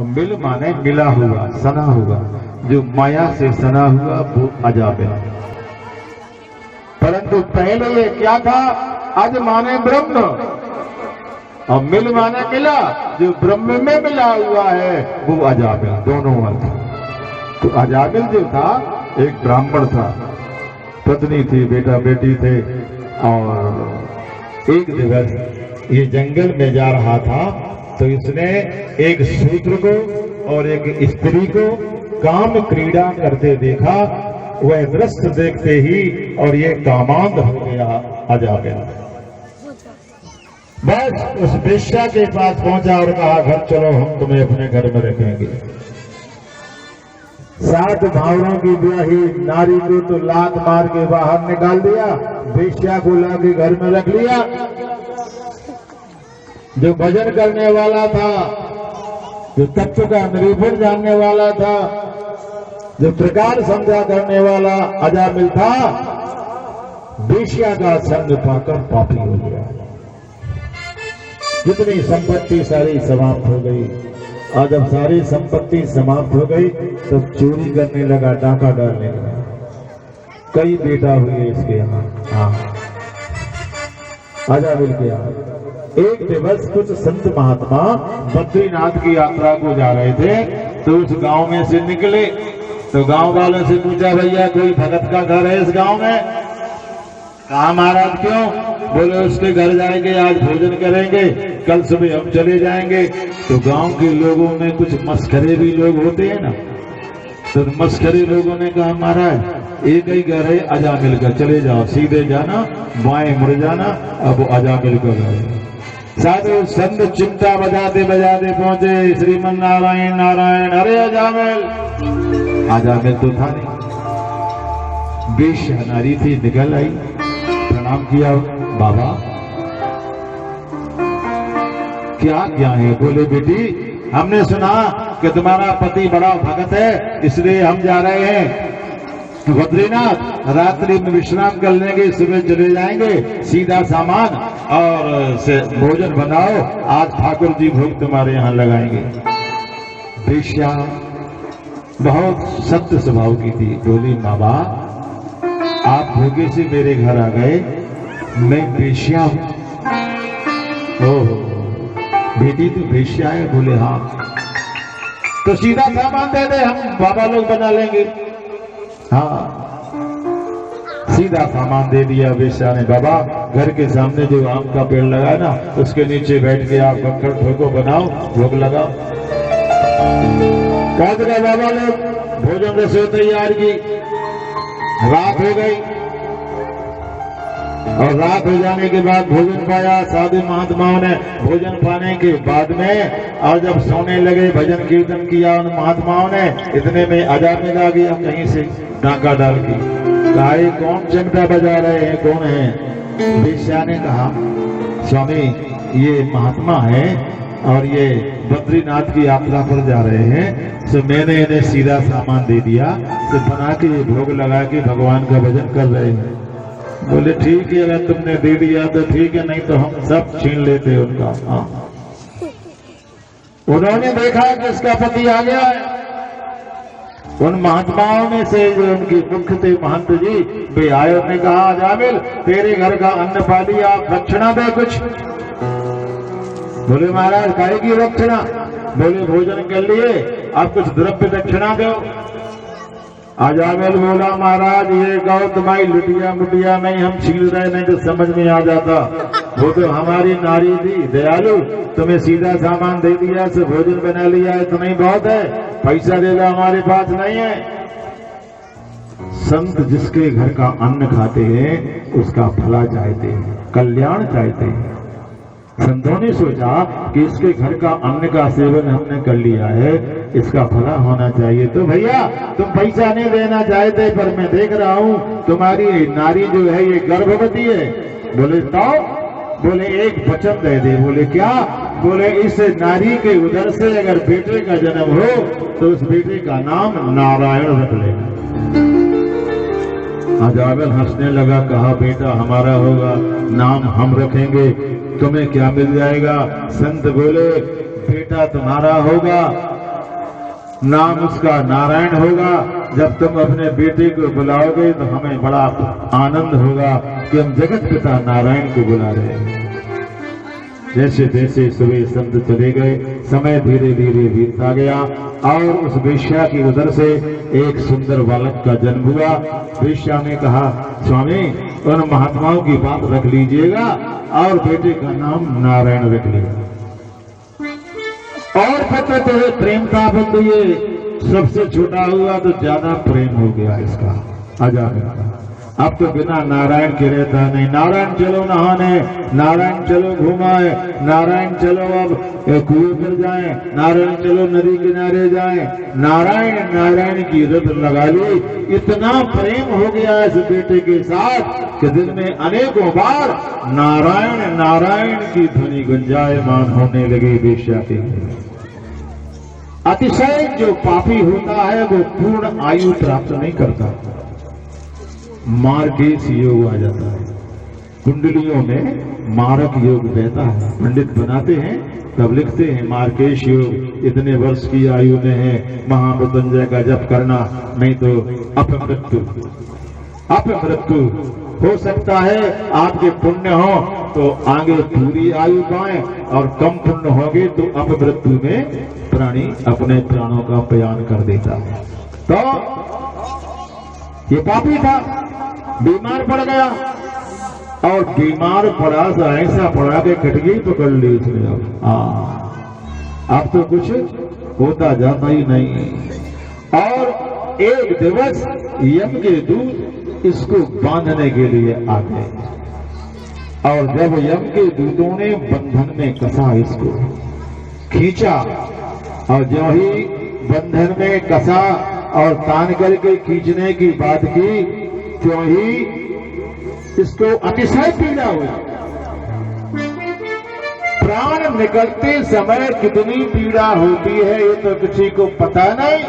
मिल माने मिला हुआ, सना हुआ, जो माया से सना हुआ वो अजामिल। परंतु पहले ये क्या था? अज माने ब्रह्म और मिल माने मिला, जो ब्रह्म में मिला हुआ है वो अजामिल, दोनों अर्थ। तो अजामिल जो था एक ब्राह्मण था, पत्नी थी, बेटा बेटी थे, और एक दिवस ये जंगल में जा रहा था तो इसने एक शूद्र को और एक स्त्री को काम क्रीड़ा करते देखा। वह दृश्य देखते ही और ये कामांध हो गया अजामिल। बस उस वेश्या के पास पहुंचा और कहा, घर चलो, हम तुम्हें अपने घर में रखेंगे। 7 भावरों की ब्याही नारी को तो लात मार के बाहर निकाल दिया, वेश्या को लाके घर में रख लिया। जो भजन करने वाला था, जो तत्व का निरूपण जानने वाला था, जो प्रकार समझा करने वाला अजामिल था, वेश्या का संग पाकर पापी हो गया। जितनी संपत्ति सारी समाप्त हो गई। और जब सारी संपत्ति समाप्त हो गई तो चोरी करने लगा, डाका डालने लगा। कई बेटा हुए इसके यहाँ, हाँ, अजामिल के यहाँ। एक दिवस कुछ संत महात्मा बद्रीनाथ की यात्रा को जा रहे थे, तो उस गांव में से निकले। तो गांव वालों से पूछा, भैया कोई भगत का घर है इस गांव में? कहा महाराज क्यों? बोले उसके घर जाएंगे, आज भोजन करेंगे, कल सुबह हम चले जाएंगे। तो गांव के लोगों में कुछ मस्खरे भी लोग होते हैं ना, तो मस्खरे लोगों ने कहा, महाराज एक ही घर है अजामिल का, चले जाओ, सीधे जाना, बाएं मुड़ जाना, अब अजामिल का घर है। साधु संत चिंता बजाते बजाते पहुंचे, श्रीमन नारायण नारायण, अरे अजामिल। अजामिल तो था नहीं, वेश्या नारी थी, निकल आई, प्रणाम किया, बाबा क्या क्या है? बोले बेटी हमने सुना कि तुम्हारा पति बड़ा भगत है, इसलिए हम जा रहे हैं बद्रीनाथ, रात्रि में विश्राम कर लेंगे, सुबह चले जाएंगे, सीधा सामान और से भोजन बनाओ, आज ठाकुर जी भोग तुम्हारे यहाँ लगाएंगे। वेश्या बहुत सत्य स्वभाव की थी, बोली बाबा आप भोगे से मेरे घर आ गए, मैं वेश्या हूं। ओहो बेटी तू वेश्या है? बोले हाँ। तो सीधा सामान दे दे, हम बाबा लोग बना लेंगे। हाँ, सीधा सामान दे दिया वेश्या ने। बाबा घर के सामने जो आम का पेड़ लगा ना, उसके नीचे बैठ के आप बक्खर ठोको बनाओ, भोग लगाओ। कहा बाबा लोग भोजन रसोई तैयार की। रात हो गई और रात हो जाने के बाद भोजन पाया। साधु महात्माओं ने भोजन पाने के बाद में और जब सोने लगे, भजन कीर्तन किया उन महात्माओं ने, इतने में अजामिल आ गया कहीं से डाका डाल के। कहा कौन चिमटा बजा रहे हैं, कौन है? वेश्या ने कहा स्वामी ये महात्मा है और ये बद्रीनाथ की यात्रा पर जा रहे हैं, तो मैंने इन्हें सीधा सामान दे दिया, तो बना के ये भोग लगा के भगवान का भजन कर रहे हैं। बोले ठीक है, अगर तुमने दे दिया तो ठीक है, नहीं तो हम सब छीन लेते उनका। हाँ, उन्होंने देखा कि इसका पति आ गया है। उन महात्माओं में से जो उनकी मुख्य थे महंत जी, वे आए, उन्होंने कहा अजामिल तेरे घर का अन्न पाली, आप दक्षिणा दे कुछ। बोले महाराज काहे की दक्षिणा? बोले भोजन कर लिए, आप कुछ द्रव्य दक्षिणा दो। अजामिल बोला महाराज ये गौ तुम्हारी लुटिया मुटिया नहीं, हम छीन रहे, नहीं तो समझ में आ जाता, वो तो हमारी नारी थी दयालु, तुम्हें सीधा सामान दे दिया, से भोजन बना लिया है, इतना ही बहुत है, पैसा दे दो, हमारे पास नहीं है। संत जिसके घर का अन्न खाते हैं उसका भला चाहते हैं, कल्याण चाहते हैं। संतों ने सोचा कि इसके घर का अन्न का सेवन हमने कर लिया है, इसका भला होना चाहिए। तो भैया तुम पैसा नहीं देना चाहते, पर मैं देख रहा हूँ तुम्हारी नारी जो है ये गर्भवती है। बोले तो? बोले एक वचन दे दे। बोले क्या? बोले इस नारी के उदर से अगर बेटे का जन्म हो तो उस बेटे का नाम नारायण रख लेना। अजामिल हंसने लगा, कहा बेटा हमारा होगा, नाम हम रखेंगे, तुम्हें क्या मिल जाएगा? संत बोले बेटा तुम्हारा होगा नाम उसका नारायण होगा। जब तुम अपने बेटे को बुलाओगे तो हमें बड़ा आनंद होगा कि हम जगत पिता नारायण को बुला रहे हैं। जैसे जैसे सुबह संत चले गए, समय धीरे धीरे बीतता गया और उस वेश्या की उदर से एक सुंदर बालक का जन्म हुआ। वेश्या ने कहा, स्वामी उन महात्माओं की बात रख लीजिएगा और बेटे का नाम नारायण रख लीजिएगा। और पता तो प्रेम का बंद, ये सबसे छोटा हुआ तो ज्यादा प्रेम हो गया इसका आजाद का। अब तो बिना नारायण के रहता नहीं। नारायण चलो नहाने, नारायण चलो घुमाए, नारायण चलो अब कुएं पर जाएं, नारायण चलो नदी किनारे जाएं, नारायण नारायण की रट लगा ली। इतना प्रेम हो गया इस बेटे के साथ कि दिन में अनेकों बार नारायण नारायण की ध्वनि गुंजायमान होने लगी वेश्या के। अतिशय जो पापी होता है वो पूर्ण आयु प्राप्त नहीं करता, मार्गेश योग आ जाता है। कुंडलियों में मारक योग बहता है, पंडित बनाते हैं तब लिखते हैं मार्गेश योग इतने वर्ष की आयु में है, महामृत्युंजय का जप करना, नहीं तो अपमृत्यु हो सकता है। आपके पुण्य हो तो आगे पूरी आयु पाए और कम पुण्य होगे तो अपमृत्यु में प्राणी अपने प्राणों का प्रयाण कर देता है। तो ये पापी था, बीमार पड़ गया और बीमार पड़ा तो ऐसा पड़ा कि कटगी पकड़ ली उसने। अब तो कुछ होता जाता ही नहीं। और एक दिवस यम के दूत इसको बांधने के लिए आ गए और जब यम के दूतों ने बंधन में कसा, इसको खींचा और जो ही बंधन में कसा और तान करके खींचने की बात की, क्यों ही इसको अतिशय पीड़ा हुई। प्राण निकलते समय कितनी पीड़ा होती है ये तो किसी को पता नहीं,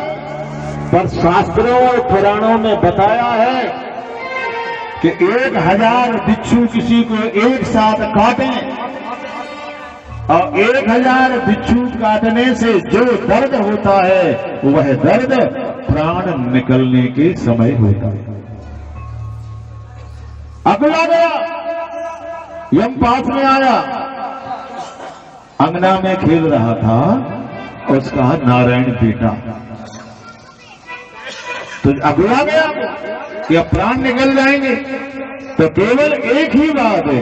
पर शास्त्रों और पुराणों में बताया है कि 1000 बिच्छू किसी को एक साथ काटें और 1000 बिच्छू काटने से जो दर्द होता है वह दर्द प्राण निकलने के समय होता है। अगला गया, यम पास में आया, अंगना में खेल रहा था, उसका नारायण बेटा। तो अगला गया कि अब प्राण निकल जाएंगे, तो केवल एक ही बात है,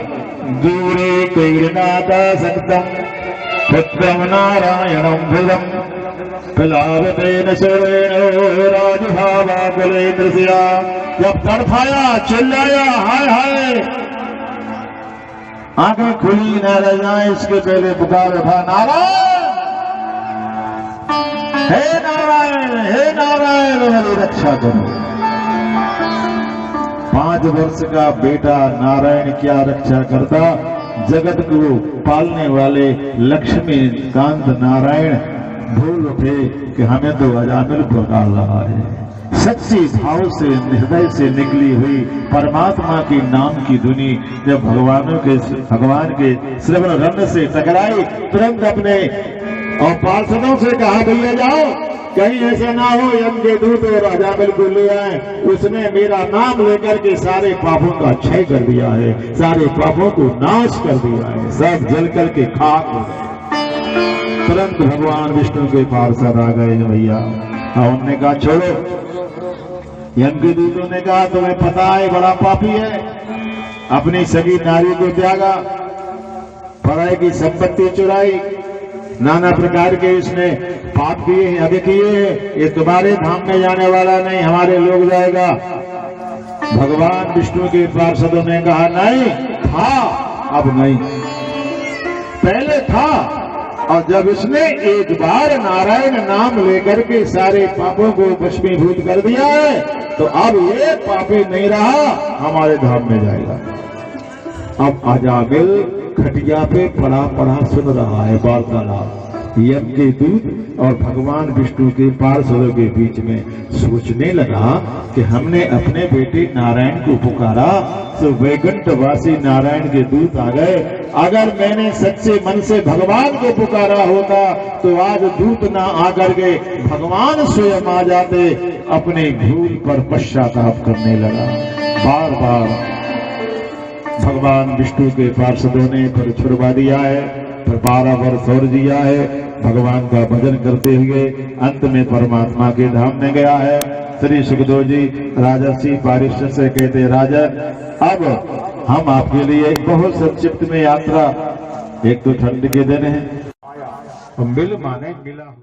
दूरे कैरनादा सक्तम पुत्रम नारायणम भुजम पिलावतेन सुरेण राजभावा कुलेन्द्रस्या। जब तड़फाया, चिल्लाया, हाय हाय, आंखें खुली न रह जाए इसके पहले पुकार उठा, नारायण हे नारायण, हे नारायण मेरी रक्षा करो। 5 वर्ष का बेटा नारायण क्या रक्षा करता, जगत को पालने वाले लक्ष्मी कांत नारायण भूल उठे कि हमें तो अजामिल पुकार रहा है। सच्ची भाव से हृदय से निकली हुई परमात्मा की नाम की धुनी जब भगवान के श्रवण रंग से टकराई, तुरंत अपने और पार्षदों से कहा, भैया जाओ, कहीं ऐसा ना हो यम के दूत और अजामिल को ले आए। उसने मेरा नाम लेकर के सारे पापों का क्षय कर दिया है, सारे पापों को नाश कर दिया है, सब जल करके खाक हो गए। तुरंत भगवान विष्णु के पार्षद आ गए भैया, और उन्होंने कहा छोड़ो। यम के दूतों ने कहा तुम्हें पता है बड़ा पापी है, अपनी सगी नारी को त्यागा, पराये की संपत्ति चुराई, नाना प्रकार के इसने पाप किए हैं, अभी किए हैं, ये तुम्हारे धाम में जाने वाला नहीं, हमारे लोग जाएगा। भगवान विष्णु के पार्षदों ने कहा नहीं था, अब नहीं, पहले था, और जब इसने एक बार नारायण नाम लेकर के सारे पापों को भस्मीभूत कर दिया है तो अब ये पापी नहीं रहा, हमारे धाम में जाएगा। अब अजामिल खटिया पे पड़ा पड़ा सुन रहा है वार्तालाप। यम के दूत और भगवान विष्णु के पार्षदों के बीच में सोचने लगा कि हमने अपने बेटे नारायण को पुकारा तो वैकुंठवासी नारायण के दूत आ गए। अगर मैंने सच्चे मन से भगवान को पुकारा होता तो आज दूत ना आकर के भगवान स्वयं आ जाते। अपने भूल पर पश्चाताप करने लगा। बार बार भगवान विष्णु के पार्षदों ने पर छुड़वा दिया है, पर 12 वर्ष और जिया है भगवान का भजन करते हुए। अंत में परमात्मा के धाम में गया है। श्री सुखदेव जी राजर्षि पारिषद से कहते, राजन अब हम आपके लिए बहुत संक्षिप्त में यात्रा, एक तो ठंड के दिन है, मिल माने मिला।